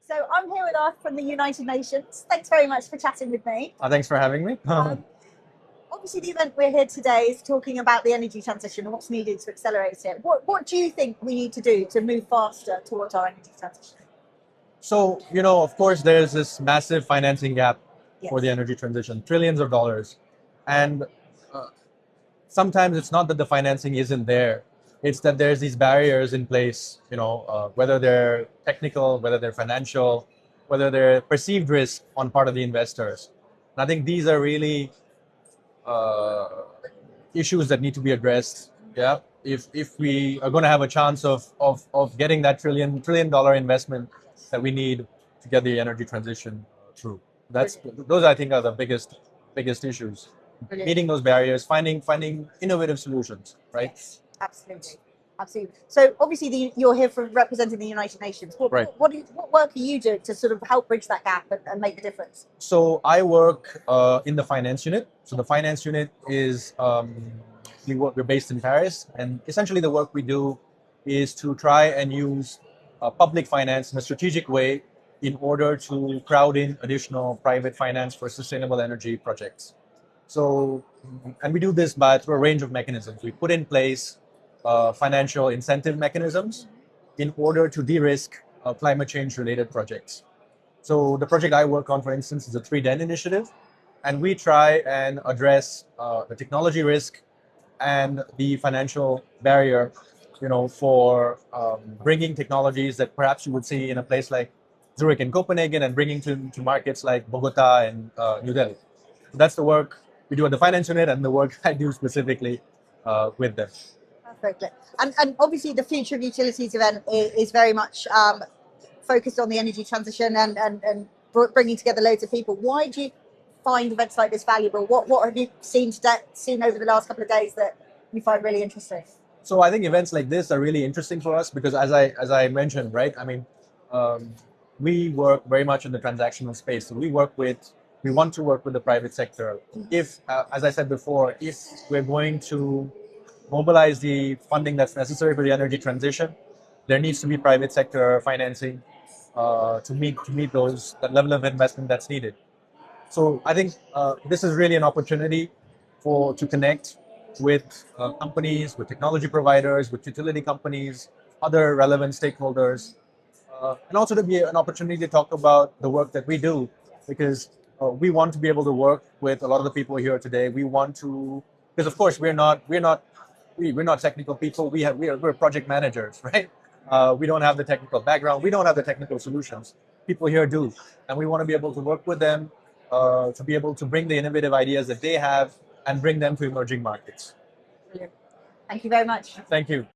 So I'm here with Arth from the United Nations. Thanks very much for chatting with me. Thanks for having me. Obviously, the event we're here today is talking about the energy transition and what's needed to accelerate it. What do you think we need to do to move faster towards our energy transition? So, of course, there's this massive financing gap for the Yes. energy transition, trillions of dollars. And sometimes it's not that the financing isn't there, it's that there's these barriers in place, whether they're technical, whether they're financial, whether they're perceived risk on part of the investors. And I think these are really uh, issues that need to be addressed. Yeah, if we are going to have a chance of getting that trillion dollar investment that we need to get the energy transition through. Those I think are the biggest issues. Brilliant. Meeting those barriers, finding innovative solutions, right? Yes, absolutely. Absolutely. So obviously you're here for representing the United Nations. Right. What work are you doing to sort of help bridge that gap and make a difference? So I work in the finance unit. So the finance unit is we're based in Paris, and essentially the work we do is to try and use public finance in a strategic way in order to crowd in additional private finance for sustainable energy projects. So, and we do this through a range of mechanisms. We put in place financial incentive mechanisms in order to de-risk climate change related projects. So the project I work on, for instance, is a 3DEN initiative, and we try and address the technology risk and the financial barrier, for bringing technologies that perhaps you would see in a place like Zurich and Copenhagen and bringing to markets like Bogota and New Delhi. So that's the work we do at the finance unit and the work I do specifically with them. Perfectly. And obviously the Future of Utilities event is very much focused on the energy transition and bringing together loads of people. Why do you find events like this valuable? What have you seen over the last couple of days that you find really interesting? So I think events like this are really interesting for us because, as I mentioned, right? I mean, we work very much in the transactional space. So we want to work with the private sector. If, as I said before, if we're going to mobilize the funding that's necessary for the energy transition, there needs to be private sector financing to meet that level of investment that's needed. So I think this is really an opportunity to connect with companies, with technology providers, with utility companies, other relevant stakeholders, and also to be an opportunity to talk about the work that we do, because we want to be able to work with a lot of the people here today. We want to, because of course we're not technical people. We're project managers, right? We don't have the technical background. We don't have the technical solutions. People here do, and we want to be able to work with them to be able to bring the innovative ideas that they have and bring them to emerging markets. Brilliant. Thank you very much. Thank you.